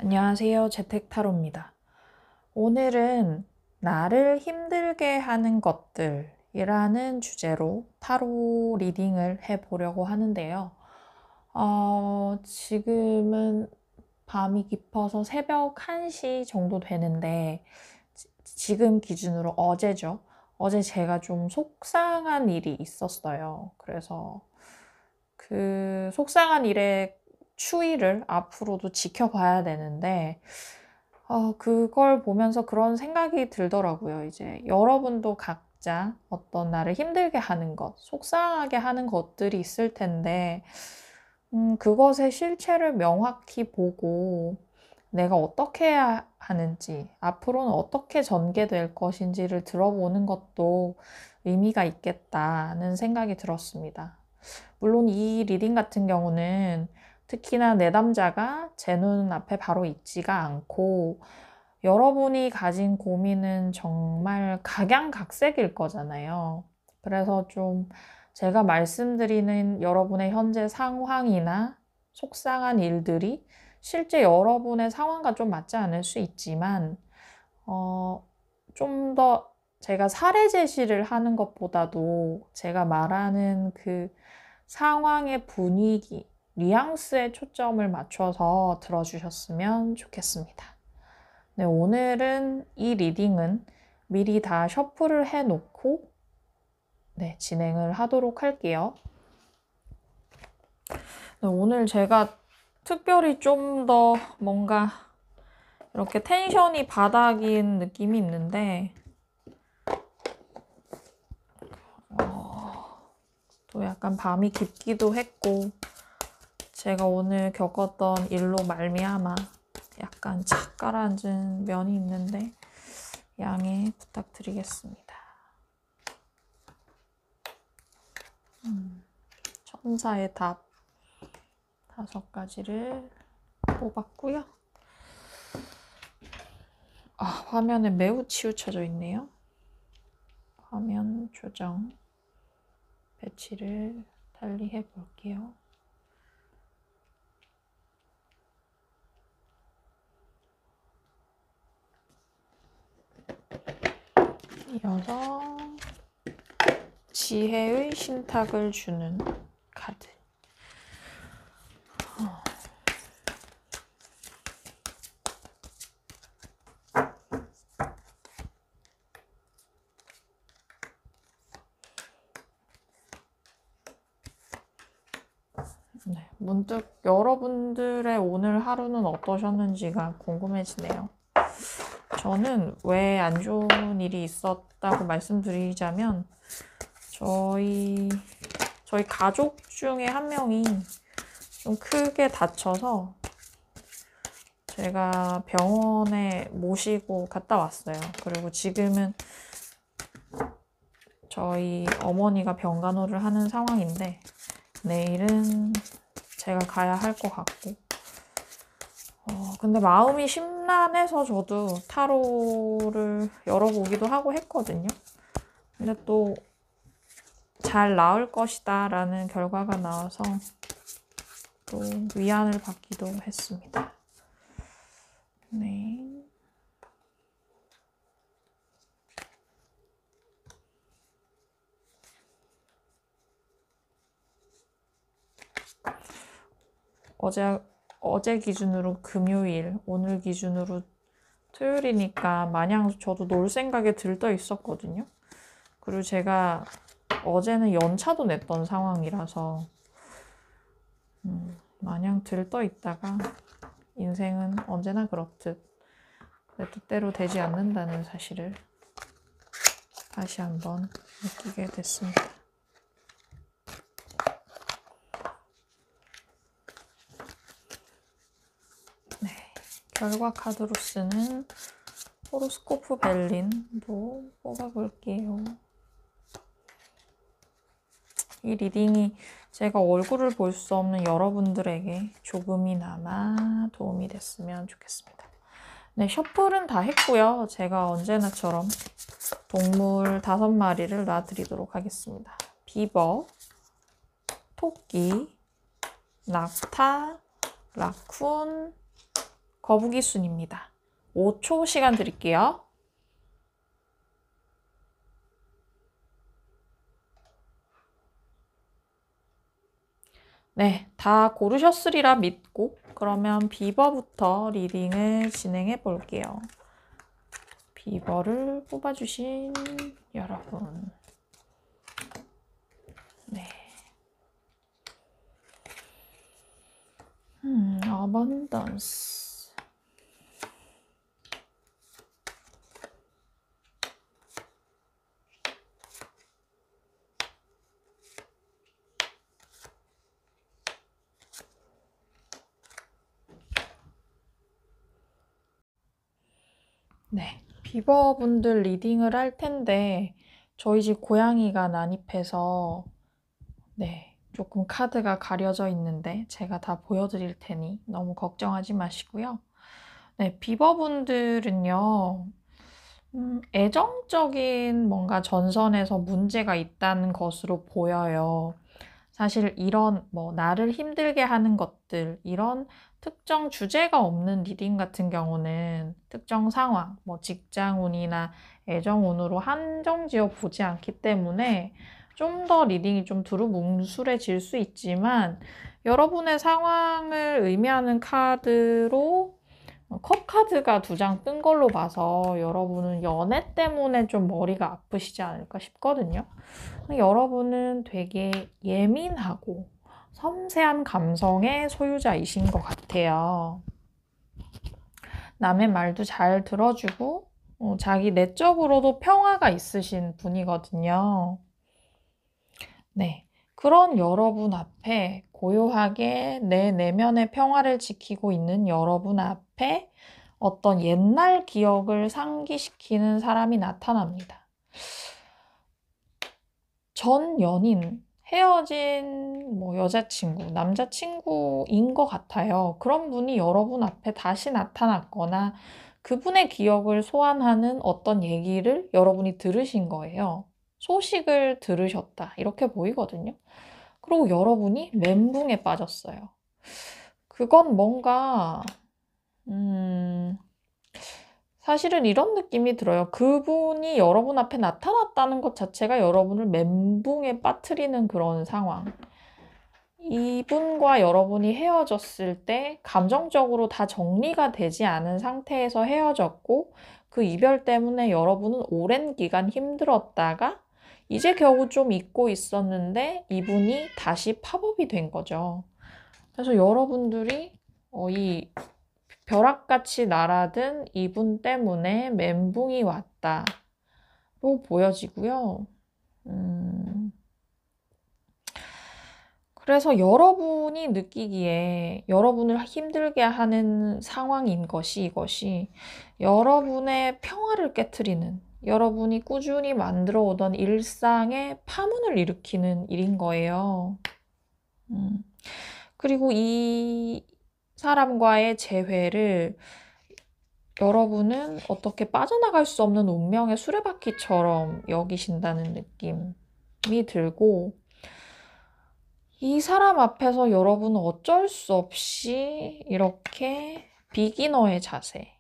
안녕하세요. 재택타로입니다. 오늘은 나를 힘들게 하는 것들이라는 주제로 타로 리딩을 해보려고 하는데요. 지금은 밤이 깊어서 새벽 1시 정도 되는데 지금 기준으로 어제죠. 어제 제가 좀 속상한 일이 있었어요. 그래서 그 속상한 일의 추이를 앞으로도 지켜봐야 되는데 그걸 보면서 그런 생각이 들더라고요. 이제 여러분도 각자 어떤 나를 힘들게 하는 것, 속상하게 하는 것들이 있을 텐데 그것의 실체를 명확히 보고 내가 어떻게 해야 하는지, 앞으로는 어떻게 전개될 것인지를 들어보는 것도 의미가 있겠다는 생각이 들었습니다. 물론 이 리딩 같은 경우는 특히나 내담자가 제 눈앞에 바로 있지가 않고 여러분이 가진 고민은 정말 각양각색일 거잖아요. 그래서 좀 제가 말씀드리는 여러분의 현재 상황이나 속상한 일들이 실제 여러분의 상황과 좀 맞지 않을 수 있지만 좀 더 제가 사례 제시를 하는 것보다도 제가 말하는 그 상황의 분위기, 뉘앙스에 초점을 맞춰서 들어주셨으면 좋겠습니다. 네, 오늘은 이 리딩은 미리 다 셔플을 해놓고 진행을 하도록 할게요. 네, 오늘 제가 특별히 좀 더 뭔가 이렇게 텐션이 바닥인 느낌이 있는데 또 약간 밤이 깊기도 했고 제가 오늘 겪었던 일로 말미암아 약간 착 가라앉은 면이 있는데 양해 부탁드리겠습니다. 천사의 답 5가지를 뽑았고요. 화면에 매우 치우쳐져 있네요. 화면 조정 배치를 달리 해볼게요. 이어서 지혜의 신탁을 주는 카드. 네, 문득 여러분들의 오늘 하루는 어떠셨는지가 궁금해지네요. 저는 왜 안 좋은 일이 있었다고 말씀드리자면 저희 가족 중에 한 명이 좀 크게 다쳐서 제가 병원에 모시고 갔다 왔어요. 그리고 지금은 저희 어머니가 병간호를 하는 상황인데 내일은 제가 가야 할 것 같고 근데 마음이 심란해서 저도 타로를 열어보기도 하고 했거든요. 근데 또 잘 나을 것이다 라는 결과가 나와서 또 위안을 받기도 했습니다. 네. 어제 기준으로 금요일, 오늘 기준으로 토요일이니까 마냥 저도 놀 생각에 들떠 있었거든요. 그리고 제가 어제는 연차도 냈던 상황이라서 마냥 들떠 있다가 인생은 언제나 그렇듯 내 뜻대로 되지 않는다는 사실을 다시 한번 느끼게 됐습니다. 네, 결과 카드로 쓰는 호로스코프 벨린도 뽑아볼게요. 이 리딩이 제가 얼굴을 볼 수 없는 여러분들에게 조금이나마 도움이 됐으면 좋겠습니다. 네, 셔플은 다 했고요. 제가 언제나처럼 동물 5마리를 놔드리도록 하겠습니다. 비버, 토끼, 낙타, 라쿤, 거북이 순입니다. 5초 시간 드릴게요. 네, 다 고르셨으리라 믿고 그러면 비버부터 리딩을 진행해 볼게요. 비버를 뽑아주신 여러분. 네. abundance. 네, 비버분들 리딩을 할 텐데 저희 집 고양이가 난입해서 네, 조금 카드가 가려져 있는데 제가 다 보여드릴 테니 너무 걱정하지 마시고요. 네, 비버분들은요, 애정적인 뭔가 전선에서 문제가 있다는 것으로 보여요. 사실 이런 나를 힘들게 하는 것들, 이런 특정 주제가 없는 리딩 같은 경우는 특정 상황, 직장운이나 애정운으로 한정지어 보지 않기 때문에 좀 더 리딩이 좀 두루뭉술해질 수 있지만 여러분의 상황을 의미하는 카드로 컵 카드가 2장 뜬 걸로 봐서 여러분은 연애 때문에 좀 머리가 아프시지 않을까 싶거든요. 여러분은 되게 예민하고 섬세한 감성의 소유자이신 것 같아요. 남의 말도 잘 들어주고 자기 내적으로도 평화가 있으신 분이거든요. 네, 그런 여러분 앞에 고요하게 내 내면의 평화를 지키고 있는 여러분 앞에 어떤 옛날 기억을 상기시키는 사람이 나타납니다. 전 연인, 헤어진 여자친구, 남자친구인 것 같아요. 그런 분이 여러분 앞에 다시 나타났거나 그분의 기억을 소환하는 어떤 얘기를 여러분이 들으신 거예요. 소식을 들으셨다. 이렇게 보이거든요. 그리고 여러분이 멘붕에 빠졌어요. 그건 뭔가 사실은 이런 느낌이 들어요. 그분이 여러분 앞에 나타났다는 것 자체가 여러분을 멘붕에 빠뜨리는 그런 상황. 이분과 여러분이 헤어졌을 때 감정적으로 다 정리가 되지 않은 상태에서 헤어졌고 그 이별 때문에 여러분은 오랜 기간 힘들었다가 이제 겨우 좀 잊고 있었는데 이분이 다시 팝업이 된 거죠. 그래서 여러분들이 이 벼락같이 날아든 이분 때문에 멘붕이 왔다로 보여지고요. 그래서 여러분이 느끼기에 여러분을 힘들게 하는 상황인 것이 이것이 여러분의 평화를 깨트리는 여러분이 꾸준히 만들어 오던 일상에 파문을 일으키는 일인 거예요. 그리고 이 사람과의 재회를 여러분은 어떻게 빠져나갈 수 없는 운명의 수레바퀴처럼 여기신다는 느낌이 들고 이 사람 앞에서 여러분은 어쩔 수 없이 이렇게 비기너의 자세,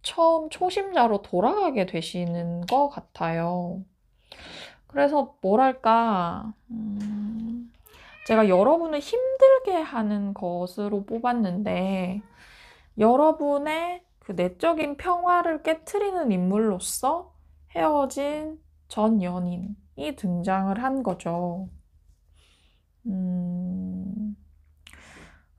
처음 초심자로 돌아가게 되시는 것 같아요. 그래서 뭐랄까, 제가 여러분을 힘들게 하는 것으로 뽑았는데 여러분의 그 내적인 평화를 깨트리는 인물로서 헤어진 전 연인이 등장을 한 거죠.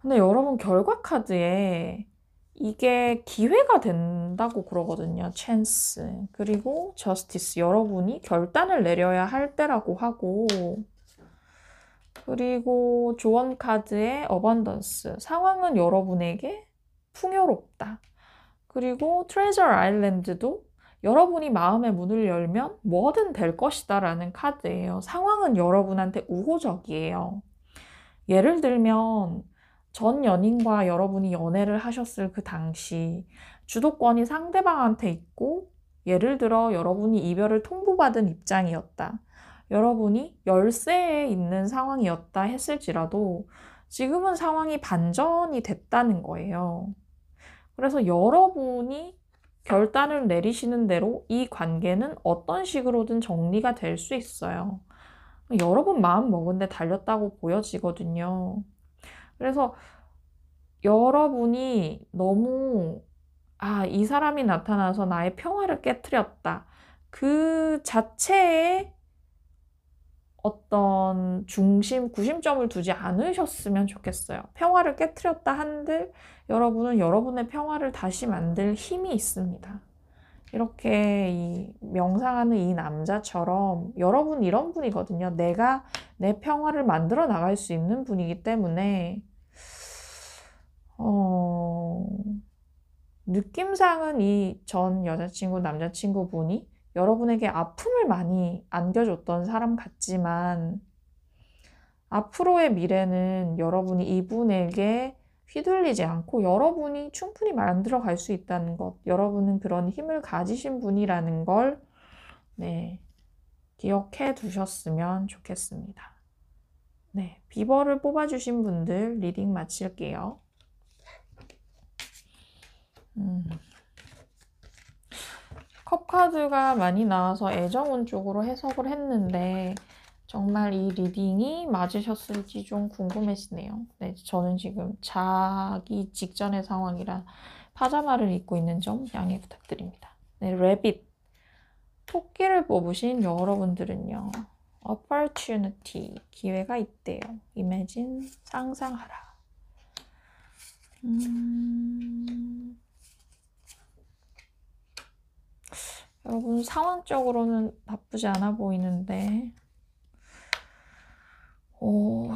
근데 여러분 결과 카드에 이게 기회가 된다고 그러거든요. 찬스. 그리고 저스티스. 여러분이 결단을 내려야 할 때라고 하고 그리고 조언 카드에 어번던스. 상황은 여러분에게 풍요롭다. 그리고 트레저 아일랜드도 여러분이 마음의 문을 열면 뭐든 될 것이다 라는 카드예요. 상황은 여러분한테 우호적이에요. 예를 들면 전 연인과 여러분이 연애를 하셨을 그 당시 주도권이 상대방한테 있고 예를 들어 여러분이 이별을 통보받은 입장이었다. 여러분이 열세에 있는 상황이었다 했을지라도 지금은 상황이 반전이 됐다는 거예요. 그래서 여러분이 결단을 내리시는 대로 이 관계는 어떤 식으로든 정리가 될 수 있어요. 여러분 마음 먹은 데 달렸다고 보여지거든요. 그래서 여러분이 너무 이 사람이 나타나서 나의 평화를 깨트렸다. 그 자체에 어떤 구심점을 두지 않으셨으면 좋겠어요. 평화를 깨트렸다 한들 여러분은 여러분의 평화를 다시 만들 힘이 있습니다. 이렇게 명상하는 이 남자처럼 여러분 이런 분이거든요. 내가 내 평화를 만들어 나갈 수 있는 분이기 때문에 느낌상은 이 전 여자친구, 남자친구 분이 여러분에게 아픔을 많이 안겨줬던 사람 같지만 앞으로의 미래는 여러분이 이분에게 휘둘리지 않고 여러분이 충분히 만들어 갈 수 있다는 것, 여러분은 그런 힘을 가지신 분이라는 걸 기억해 두셨으면 좋겠습니다. 네, 비버를 뽑아주신 분들 리딩 마칠게요. 컵 카드가 많이 나와서 애정운 쪽으로 해석을 했는데 정말 이 리딩이 맞으셨을지 좀 궁금해지네요. 네, 저는 지금 자기 직전의 상황이라 파자마를 입고 있는 점 양해 부탁드립니다. 네, 레빗. 토끼를 뽑으신 여러분들은요. opportunity. 기회가 있대요. imagine. 상상하라. 여러분 상황적으로는 나쁘지 않아 보이는데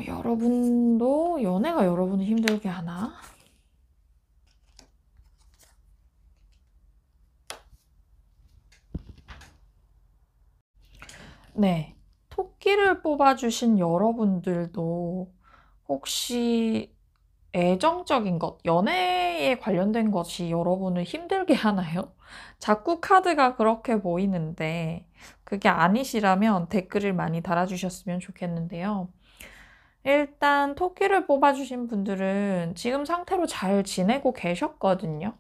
여러분도 연애가 여러분을 힘들게 하나? 네, 토끼를 뽑아주신 여러분들도 혹시 애정적인 것, 연애에 관련된 것이 여러분을 힘들게 하나요? 자꾸 카드가 그렇게 보이는데 그게 아니시라면 댓글을 많이 달아주셨으면 좋겠는데요. 일단 토끼를 뽑아주신 분들은 지금 상태로 잘 지내고 계셨거든요.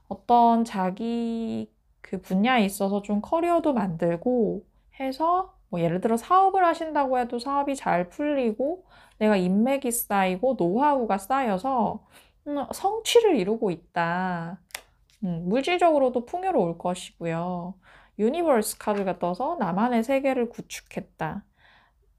어떤 자기 그 분야에 있어서 좀 커리어도 만들고 해서 뭐 예를 들어 사업을 하신다고 해도 사업이 잘 풀리고 내가 인맥이 쌓이고 노하우가 쌓여서 성취를 이루고 있다. 물질적으로도 풍요로울 것이고요. 유니버스 카드가 떠서 나만의 세계를 구축했다.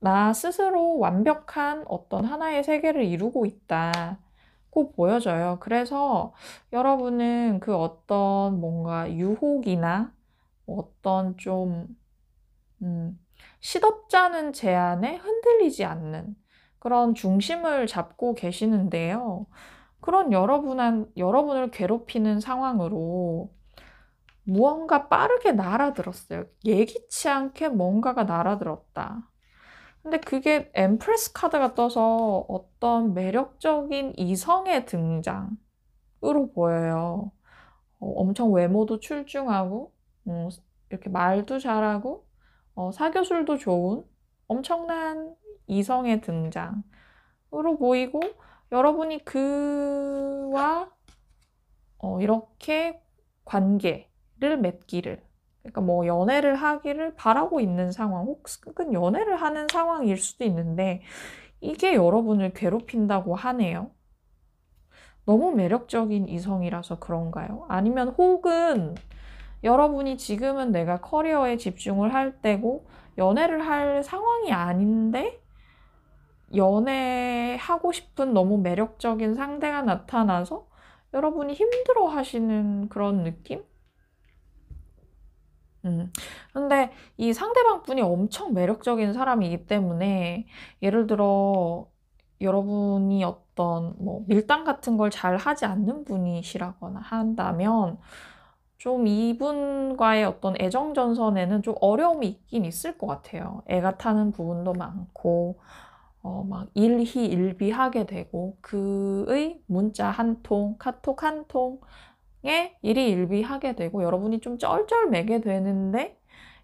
나 스스로 완벽한 어떤 하나의 세계를 이루고 있다고 보여져요. 그래서 여러분은 그 어떤 뭔가 유혹이나 어떤 좀 시덥잖은 제안에 흔들리지 않는 그런 중심을 잡고 계시는데요. 그런 여러분을 괴롭히는 상황으로 무언가 빠르게 날아들었어요. 예기치 않게 뭔가가 날아들었다. 근데 그게 엠프레스 카드가 떠서 어떤 매력적인 이성의 등장으로 보여요. 엄청 외모도 출중하고, 이렇게 말도 잘하고, 사교술도 좋은 엄청난 이성의 등장으로 보이고, 여러분이 그와 이렇게 관계를 맺기를, 그러니까 뭐 연애를 하기를 바라고 있는 상황, 혹은 연애를 하는 상황일 수도 있는데 이게 여러분을 괴롭힌다고 하네요. 너무 매력적인 이성이라서 그런가요? 아니면 혹은 여러분이 지금은 내가 커리어에 집중을 할 때고 연애를 할 상황이 아닌데 연애하고 싶은 너무 매력적인 상대가 나타나서 여러분이 힘들어 하시는 그런 느낌? 근데 이 상대방 분이 엄청 매력적인 사람이기 때문에 예를 들어 여러분이 어떤 뭐 밀당 같은 걸 잘 하지 않는 분이시라거나 한다면 좀 이분과의 어떤 애정 전선에는 좀 어려움이 있긴 있을 것 같아요. 애가 타는 부분도 많고 막 일희일비하게 되고 그의 문자 한 통, 카톡 한 통에 일희일비하게 되고 여러분이 좀 쩔쩔매게 되는데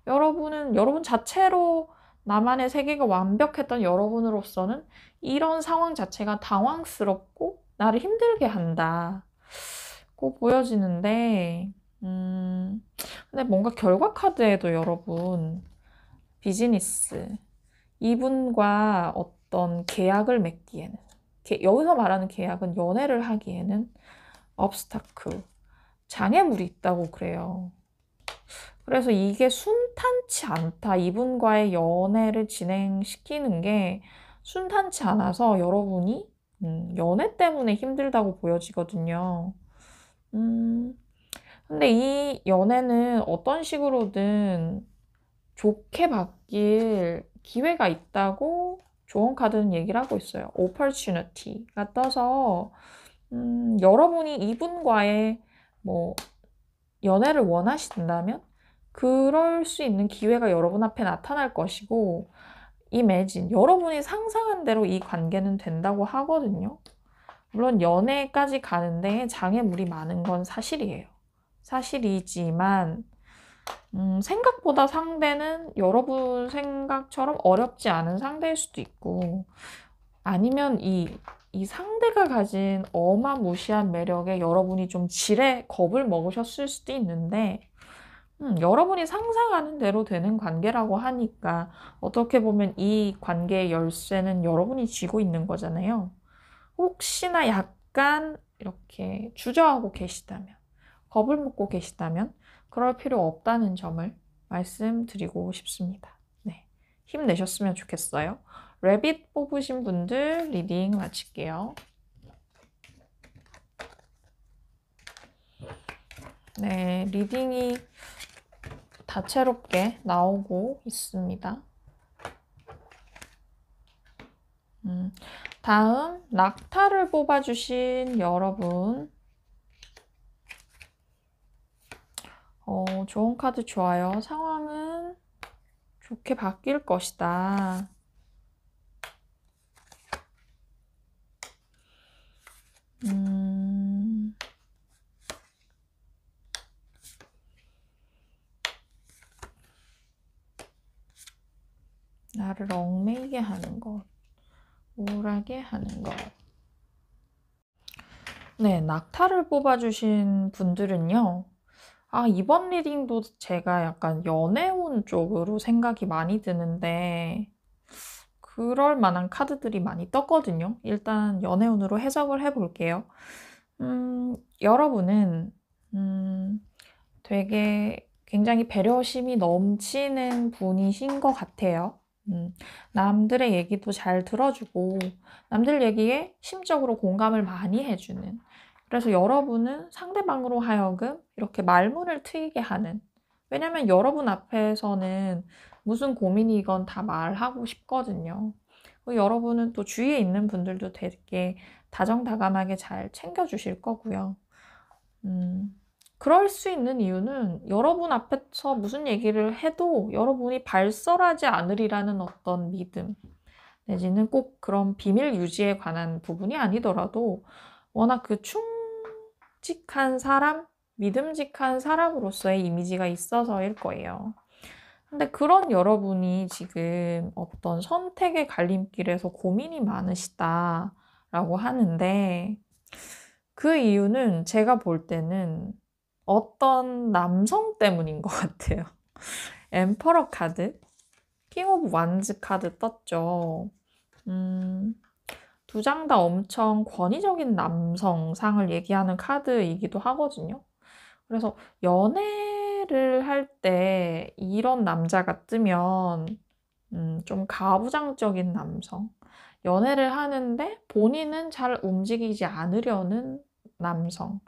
여러분 자체로 나만의 세계가 완벽했던 여러분으로서는 이런 상황 자체가 당황스럽고 나를 힘들게 한다. 꼭 보여지는데, 근데 뭔가 결과 카드에도 여러분, 비즈니스, 이분과 어떤 계약을 맺기에는, 여기서 말하는 계약은 연애를 하기에는 obstacle, 장애물이 있다고 그래요. 그래서 이게 순탄치 않다. 이분과의 연애를 진행시키는 게 순탄치 않아서 여러분이 연애 때문에 힘들다고 보여지거든요. 근데 이 연애는 어떤 식으로든 좋게 바뀔 기회가 있다고 조언 카드는 얘기를 하고 있어요. opportunity가 떠서 여러분이 이분과의 뭐 연애를 원하신다면 그럴 수 있는 기회가 여러분 앞에 나타날 것이고 imagine, 여러분이 상상한 대로 이 관계는 된다고 하거든요. 물론 연애까지 가는데 장애물이 많은 건 사실이에요. 사실이지만 생각보다 상대는 여러분 생각처럼 어렵지 않은 상대일 수도 있고 아니면 이 상대가 가진 어마무시한 매력에 여러분이 좀 지레 겁을 먹으셨을 수도 있는데 여러분이 상상하는 대로 되는 관계라고 하니까 어떻게 보면 이 관계의 열쇠는 여러분이 쥐고 있는 거잖아요. 혹시나 약간 이렇게 주저하고 계시다면, 겁을 먹고 계시다면 그럴 필요 없다는 점을 말씀드리고 싶습니다. 네, 힘내셨으면 좋겠어요. 래빗 뽑으신 분들 리딩 마칠게요. 네, 리딩이 다채롭게 나오고 있습니다. 다음 낙타를 뽑아주신 여러분, 좋은 카드 좋아요. 상황은 좋게 바뀔 것이다. 나를 얽매이게 하는 것, 우울하게 하는 것. 네, 낙타를 뽑아주신 분들은요. 이번 리딩도 제가 약간 연애운 쪽으로 생각이 많이 드는데 그럴 만한 카드들이 많이 떴거든요. 일단 연애운으로 해석을 해볼게요. 여러분은 되게 굉장히 배려심이 넘치는 분이신 것 같아요. 남들의 얘기도 잘 들어주고 남들 얘기에 심적으로 공감을 많이 해주는, 그래서 여러분은 상대방으로 하여금 이렇게 말문을 트이게 하는, 왜냐면 여러분 앞에서는 무슨 고민이건 다 말하고 싶거든요. 여러분은 또 주위에 있는 분들도 되게 다정다감하게 잘 챙겨주실 거고요. 그럴 수 있는 이유는 여러분 앞에서 무슨 얘기를 해도 여러분이 발설하지 않으리라는 어떤 믿음, 내지는 꼭 그런 비밀 유지에 관한 부분이 아니더라도 워낙 그 충직한 사람, 믿음직한 사람으로서의 이미지가 있어서일 거예요. 근데 그런 여러분이 지금 어떤 선택의 갈림길에서 고민이 많으시다라고 하는데 그 이유는 제가 볼 때는 어떤 남성 때문인 것 같아요. 엠퍼러 카드, 킹 오브 완즈 카드 떴죠. 두 장 다 엄청 권위적인 남성상을 얘기하는 카드이기도 하거든요. 그래서 연애를 할 때 이런 남자가 뜨면 좀 가부장적인 남성, 연애를 하는데 본인은 잘 움직이지 않으려는 남성,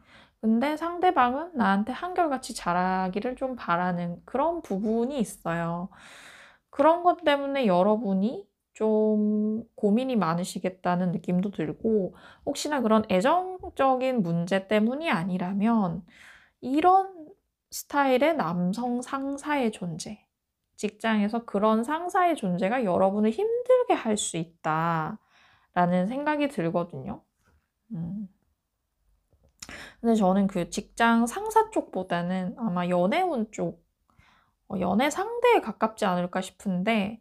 근데 상대방은 나한테 한결같이 잘하기를 좀 바라는 그런 부분이 있어요. 그런 것 때문에 여러분이 좀 고민이 많으시겠다는 느낌도 들고, 혹시나 그런 애정적인 문제 때문이 아니라면 이런 스타일의 남성 상사의 존재, 직장에서 그런 상사의 존재가 여러분을 힘들게 할 수 있다라는 생각이 들거든요. 근데 저는 그 직장 상사 쪽보다는 아마 연애운 쪽, 연애 상대에 가깝지 않을까 싶은데,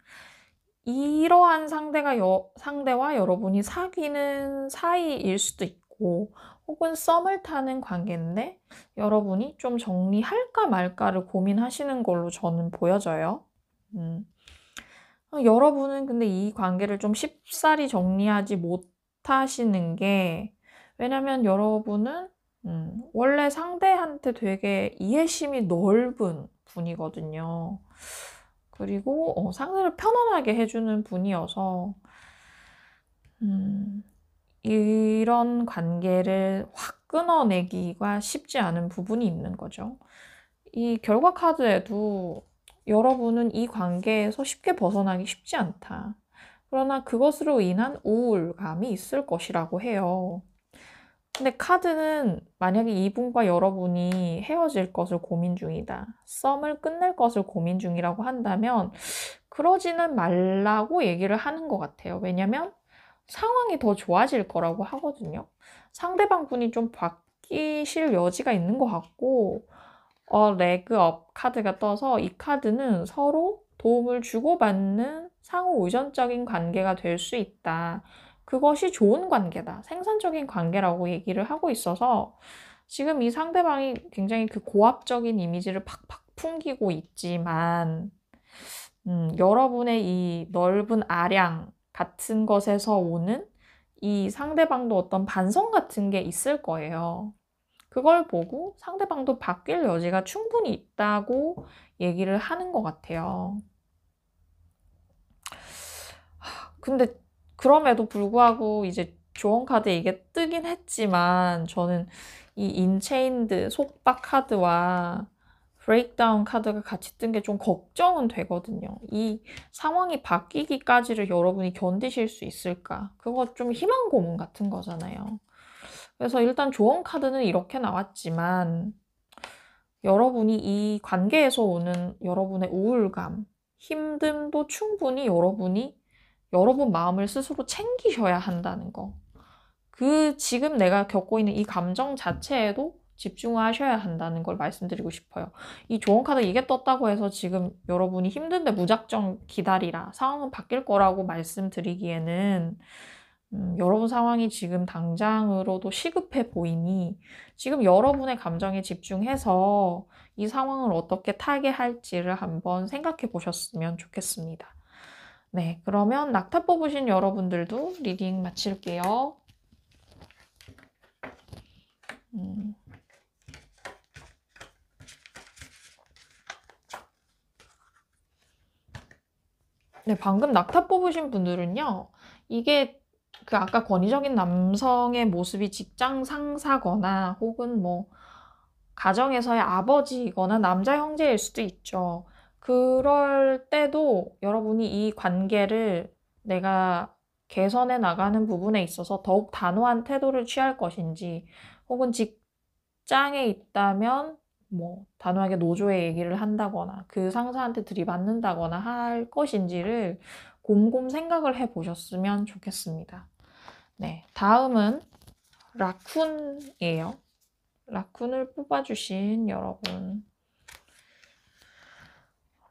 이러한 상대와 여러분이 사귀는 사이일 수도 있고, 혹은 썸을 타는 관계인데 여러분이 좀 정리할까 말까를 고민하시는 걸로 저는 보여져요. 여러분은 근데 이 관계를 좀 쉽사리 정리하지 못하시는 게 왜냐면 여러분은 원래 상대한테 되게 이해심이 넓은 분이거든요. 그리고 상대를 편안하게 해주는 분이어서 이런 관계를 확 끊어내기가 쉽지 않은 부분이 있는 거죠. 이 결과 카드에도 여러분은 이 관계에서 쉽게 벗어나기 쉽지 않다. 그러나 그것으로 인한 우울감이 있을 것이라고 해요. 근데 카드는 만약에 이분과 여러분이 헤어질 것을 고민 중이다. 썸을 끝낼 것을 고민 중이라고 한다면 그러지는 말라고 얘기를 하는 것 같아요. 왜냐면 상황이 더 좋아질 거라고 하거든요. 상대방 분이 좀 바뀌실 여지가 있는 것 같고 레그업 카드가 떠서 이 카드는 서로 도움을 주고받는 상호 의존적인 관계가 될 수 있다. 그것이 좋은 관계다. 생산적인 관계라고 얘기를 하고 있어서 지금 이 상대방이 굉장히 그 고압적인 이미지를 팍팍 풍기고 있지만 여러분의 이 넓은 아량 같은 것에서 오는 이 상대방도 어떤 반성 같은 게 있을 거예요. 그걸 보고 상대방도 바뀔 여지가 충분히 있다고 얘기를 하는 것 같아요. 근데 그럼에도 불구하고 이제 조언 카드에 이게 뜨긴 했지만 저는 이 인체인드 속박 카드와 브레이크다운 카드가 같이 뜬 게 좀 걱정은 되거든요. 이 상황이 바뀌기까지를 여러분이 견디실 수 있을까? 그거 좀 희망 고문 같은 거잖아요. 그래서 일단 조언 카드는 이렇게 나왔지만 여러분이 이 관계에서 오는 여러분의 우울감, 힘듦도 충분히 여러분이 여러분 마음을 스스로 챙기셔야 한다는 거. 지금 내가 겪고 있는 이 감정 자체에도 집중하셔야 한다는 걸 말씀드리고 싶어요. 이 조언 카드 이게 떴다고 해서 지금 여러분이 힘든데 무작정 기다리라. 상황은 바뀔 거라고 말씀드리기에는 여러분 상황이 지금 당장으로도 시급해 보이니 지금 여러분의 감정에 집중해서 이 상황을 어떻게 타개할지를 한번 생각해 보셨으면 좋겠습니다. 네, 그러면 낙타 뽑으신 여러분들도 리딩 마칠게요. 네, 방금 낙타 뽑으신 분들은요, 이게 그 아까 권위적인 남성의 모습이 직장 상사거나 혹은 뭐 가정에서의 아버지거나 남자 형제일 수도 있죠. 그럴 때도 여러분이 이 관계를 내가 개선해 나가는 부분에 있어서 더욱 단호한 태도를 취할 것인지 혹은 직장에 있다면 뭐 단호하게 노조에 얘기를 한다거나 그 상사한테 들이받는다거나 할 것인지를 곰곰 생각을 해 보셨으면 좋겠습니다. 네, 다음은 라쿤이에요. 라쿤을 뽑아주신 여러분.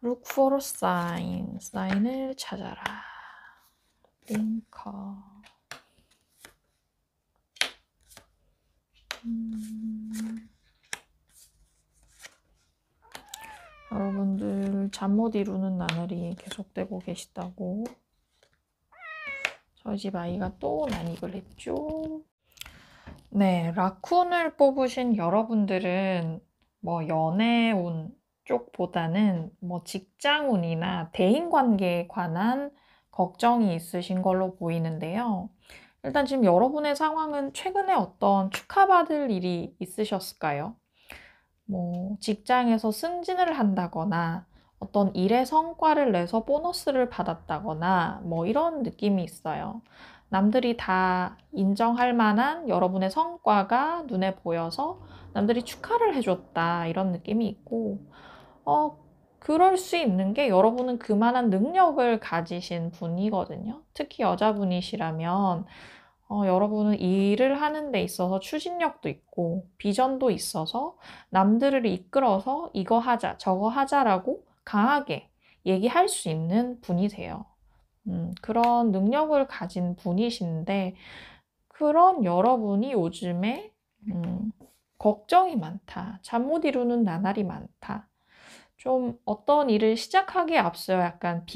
Look for a sign. 사인을 찾아라. 링커. 여러분들 잠 못 이루는 나날이 계속되고 계시다고. 저희 집 아이가 또 난입을 했죠. 네, 라쿤을 뽑으신 여러분들은 뭐 연애운 쪽보다는 뭐 직장운이나 대인관계에 관한 걱정이 있으신 걸로 보이는데요. 일단 지금 여러분의 상황은 최근에 어떤 축하받을 일이 있으셨을까요? 뭐 직장에서 승진을 한다거나 어떤 일의 성과를 내서 보너스를 받았다거나 뭐 이런 느낌이 있어요. 남들이 다 인정할 만한 여러분의 성과가 눈에 보여서 남들이 축하를 해줬다 이런 느낌이 있고 그럴 수 있는 게 여러분은 그만한 능력을 가지신 분이거든요. 특히 여자분이시라면 여러분은 일을 하는 데 있어서 추진력도 있고 비전도 있어서 남들을 이끌어서 이거 하자 저거 하자라고 강하게 얘기할 수 있는 분이세요. 그런 능력을 가진 분이신데 그런 여러분이 요즘에 걱정이 많다. 잠 못 이루는 나날이 많다. 좀 어떤 일을 시작하기에 앞서 약간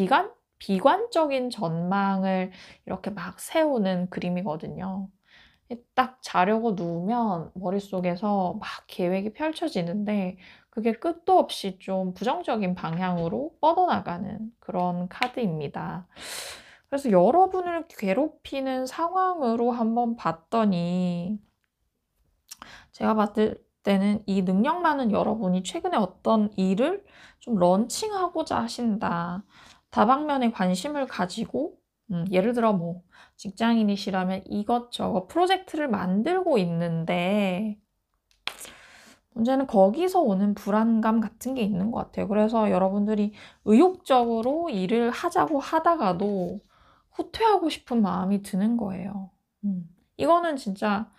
비관적인 전망을 이렇게 막 세우는 그림이거든요. 딱 자려고 누우면 머릿속에서 막 계획이 펼쳐지는데 그게 끝도 없이 좀 부정적인 방향으로 뻗어나가는 그런 카드입니다. 그래서 여러분을 괴롭히는 상황으로 한번 봤더니 제가 봤을 때는 이 능력 많은 여러분이 최근에 어떤 일을 좀 런칭하고자 하신다. 다방면에 관심을 가지고 예를 들어 뭐 직장인이시라면 이것저것 프로젝트를 만들고 있는데 문제는 거기서 오는 불안감 같은 게 있는 것 같아요. 그래서 여러분들이 의욕적으로 일을 하자고 하다가도 후퇴하고 싶은 마음이 드는 거예요. 이거는 진짜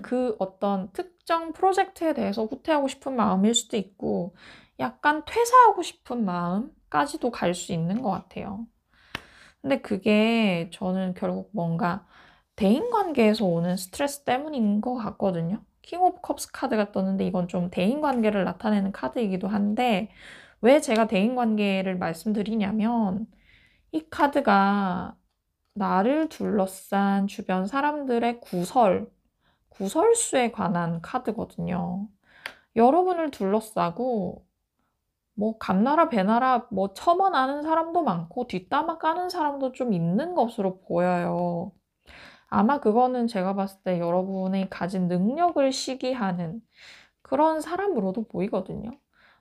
그 어떤 특정 프로젝트에 대해서 후퇴하고 싶은 마음일 수도 있고 약간 퇴사하고 싶은 마음까지도 갈 수 있는 것 같아요. 근데 그게 저는 결국 뭔가 대인관계에서 오는 스트레스 때문인 것 같거든요. 킹 오브 컵스 카드가 떴는데 이건 좀 대인관계를 나타내는 카드이기도 한데 왜 제가 대인관계를 말씀드리냐면 이 카드가 나를 둘러싼 주변 사람들의 구설수에 관한 카드거든요. 여러분을 둘러싸고 뭐 감나라 배나라 뭐 처만 아는 사람도 많고 뒷담화 까는 사람도 좀 있는 것으로 보여요. 아마 그거는 제가 봤을 때 여러분이 가진 능력을 시기하는 그런 사람으로도 보이거든요.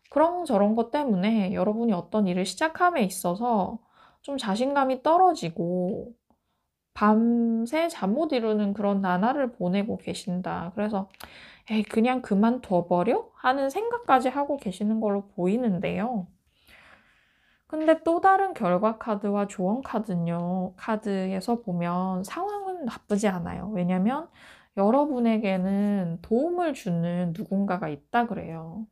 그런 저런 것 때문에 여러분이 어떤 일을 시작함에 있어서 좀 자신감이 떨어지고 밤새 잠 못 이루는 그런 나날을 보내고 계신다. 그래서 에이, 그냥 그만둬버려? 하는 생각까지 하고 계시는 걸로 보이는데요. 근데 또 다른 결과 카드와 조언 카드에서 보면 상황은 나쁘지 않아요. 왜냐면 여러분에게는 도움을 주는 누군가가 있다 그래요.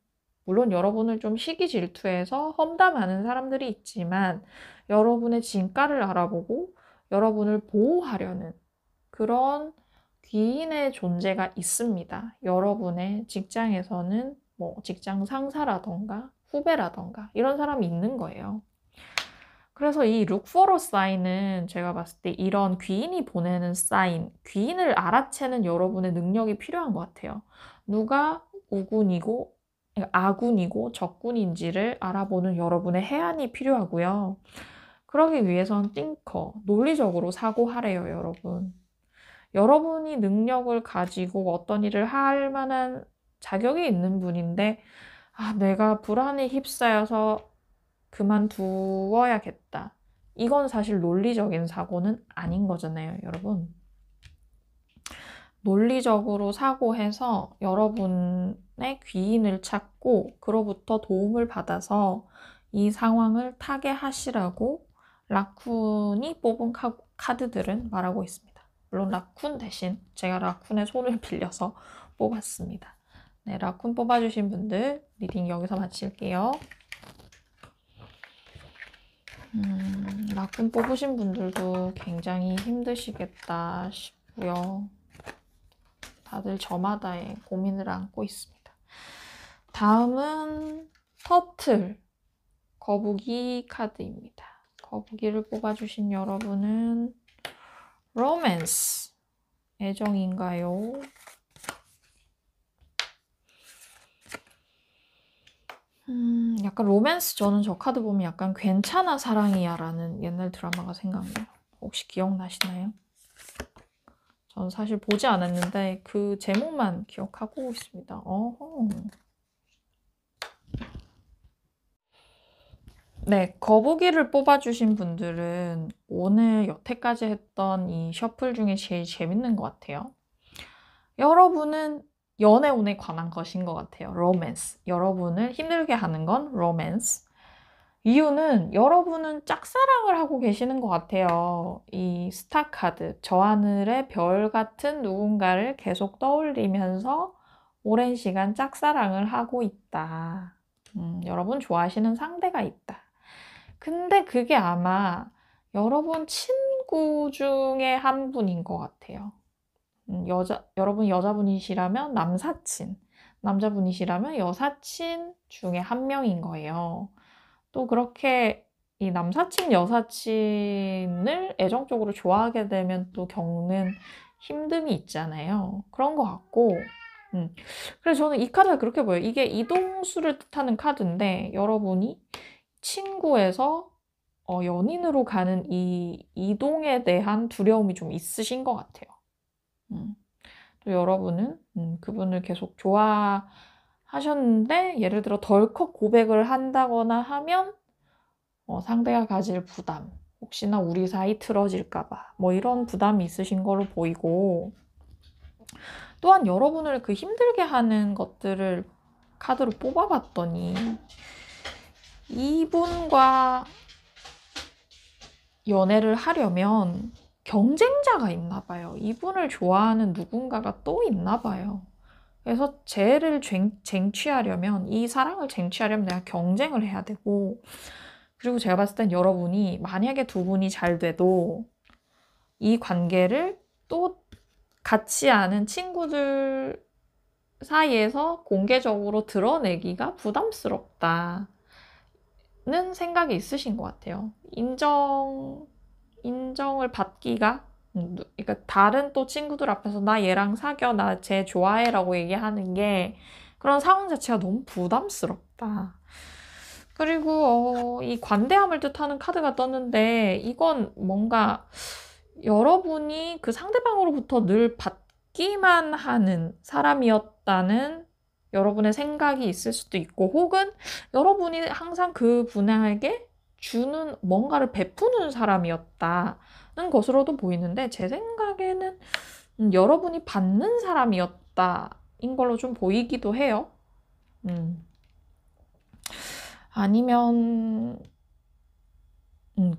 물론 여러분을 좀 시기 질투해서 험담하는 사람들이 있지만 여러분의 진가를 알아보고 여러분을 보호하려는 그런 귀인의 존재가 있습니다. 여러분의 직장에서는 뭐 직장 상사라던가 후배라던가 이런 사람이 있는 거예요. 그래서 이 룩포러 사인은 제가 봤을 때 이런 귀인이 보내는 사인, 귀인을 알아채는 여러분의 능력이 필요한 것 같아요. 누가 우군이고 아군이고 적군인지를 알아보는 여러분의 해안이 필요하고요. 그러기 위해선 띵커, 논리적으로 사고하래요, 여러분. 여러분이 능력을 가지고 어떤 일을 할 만한 자격이 있는 분인데, 아, 내가 불안에 휩싸여서 그만두어야겠다. 이건 사실 논리적인 사고는 아닌 거잖아요, 여러분. 논리적으로 사고해서 여러분의 귀인을 찾고 그로부터 도움을 받아서 이 상황을 타개하시라고 라쿤이 뽑은 카드들은 말하고 있습니다. 물론 라쿤 대신 제가 라쿤의 손을 빌려서 뽑았습니다. 네, 라쿤 뽑아주신 분들 리딩 여기서 마칠게요. 라쿤 뽑으신 분들도 굉장히 힘드시겠다 싶고요. 다들 저마다의 고민을 안고 있습니다. 다음은 터틀, 거북이 카드입니다. 거북이를 뽑아주신 여러분은 로맨스, 애정인가요? 약간 로맨스, 저는 저 카드 보면 약간 괜찮아 사랑이야 라는 옛날 드라마가 생각나요. 혹시 기억나시나요? 저는 사실 보지 않았는데 그 제목만 기억하고 있습니다. 어허. 네, 거북이를 뽑아주신 분들은 오늘 여태까지 했던 이 셔플 중에 제일 재밌는 것 같아요. 여러분은 연애운에 관한 것인 것 같아요. 로맨스. 여러분을 힘들게 하는 건 로맨스. 이유는 여러분은 짝사랑을 하고 계시는 것 같아요. 이 스타 카드, 저 하늘의 별 같은 누군가를 계속 떠올리면서 오랜 시간 짝사랑을 하고 있다. 여러분 좋아하시는 상대가 있다. 근데 그게 아마 여러분 친구 중에 한 분인 것 같아요. 여러분 여자분이시라면 남사친, 남자분이시라면 여사친 중에 한 명인 거예요. 또 그렇게 이 남사친, 여사친을 애정적으로 좋아하게 되면 또 겪는 힘듦이 있잖아요. 그런 것 같고, 그래서 저는 이 카드가 그렇게 보여요. 이게 이동수를 뜻하는 카드인데, 여러분이 친구에서 연인으로 가는 이 이동에 대한 두려움이 좀 있으신 것 같아요. 또 여러분은 그분을 계속 좋아하셨는데, 예를 들어 덜컥 고백을 한다거나 하면 상대가 가질 부담, 혹시나 우리 사이 틀어질까봐 뭐 이런 부담이 있으신 걸로 보이고, 또한 여러분을 그 힘들게 하는 것들을 카드로 뽑아봤더니 이분과 연애를 하려면 경쟁자가 있나 봐요. 이분을 좋아하는 누군가가 또 있나 봐요. 그래서 쟤를 쟁취하려면, 이 사랑을 쟁취하려면 내가 경쟁을 해야 되고, 그리고 제가 봤을 땐 여러분이 만약에 두 분이 잘 돼도 이 관계를 또 같이 아는 친구들 사이에서 공개적으로 드러내기가 부담스럽다는 생각이 있으신 것 같아요. 인정을 받기가, 그러니까 다른 또 친구들 앞에서 나 얘랑 사겨, 나 쟤 좋아해 라고 얘기하는 게 그런 상황 자체가 너무 부담스럽다. 그리고 이 관대함을 뜻하는 카드가 떴는데, 이건 뭔가 여러분이 그 상대방으로부터 늘 받기만 하는 사람이었다는 여러분의 생각이 있을 수도 있고, 혹은 여러분이 항상 그 분에게 주는 뭔가를 베푸는 사람이었다는 것으로도 보이는데, 제 생각에는 여러분이 받는 사람이었다인 걸로 좀 보이기도 해요. 아니면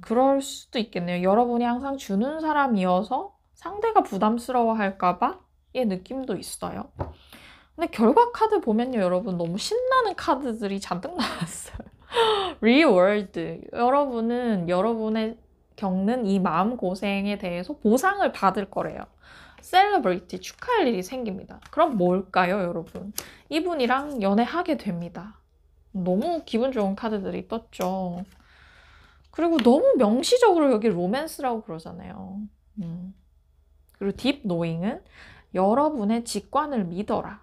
그럴 수도 있겠네요. 여러분이 항상 주는 사람이어서 상대가 부담스러워할까봐의 느낌도 있어요. 근데 결과 카드 보면요, 여러분 너무 신나는 카드들이 잔뜩 나왔어요. 리월드. 여러분은 여러분의 겪는 이 마음고생에 대해서 보상을 받을 거래요. 셀러브리티, 축하할 일이 생깁니다. 그럼 뭘까요, 여러분? 이분이랑 연애하게 됩니다. 너무 기분 좋은 카드들이 떴죠. 그리고 너무 명시적으로 여기 로맨스라고 그러잖아요. 그리고 딥 노잉은 여러분의 직관을 믿어라.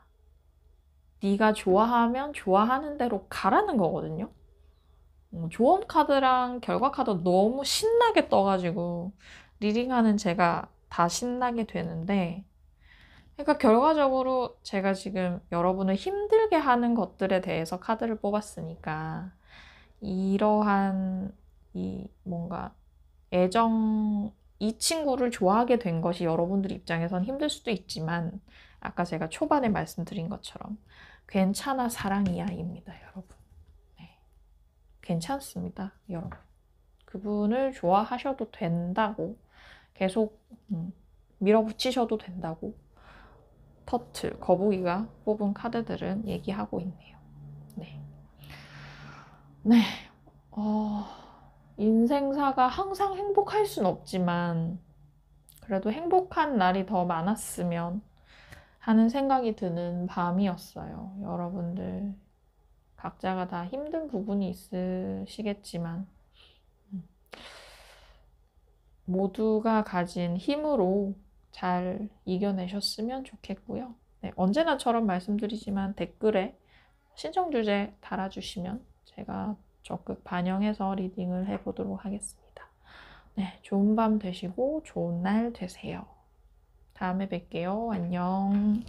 네가 좋아하면 좋아하는 대로 가라는 거거든요. 조언 카드랑 결과 카드 너무 신나게 떠가지고 리딩하는 제가 다 신나게 되는데, 그러니까 결과적으로 제가 지금 여러분을 힘들게 하는 것들에 대해서 카드를 뽑았으니까, 이러한 뭔가 이 친구를 좋아하게 된 것이 여러분들 입장에선 힘들 수도 있지만, 아까 제가 초반에 말씀드린 것처럼 괜찮아, 사랑이야입니다, 여러분. 네. 괜찮습니다, 여러분. 그분을 좋아하셔도 된다고, 계속 밀어붙이셔도 된다고 터틀, 거북이가 뽑은 카드들은 얘기하고 있네요. 네. 네. 인생사가 항상 행복할 순 없지만, 그래도 행복한 날이 더 많았으면 하는 생각이 드는 밤이었어요. 여러분들 각자가 다 힘든 부분이 있으시겠지만, 모두가 가진 힘으로 잘 이겨내셨으면 좋겠고요. 네, 언제나처럼 말씀드리지만 댓글에 신청 주제 달아주시면 제가 적극 반영해서 리딩을 해보도록 하겠습니다. 네, 좋은 밤 되시고 좋은 날 되세요. 다음에 뵐게요. 안녕.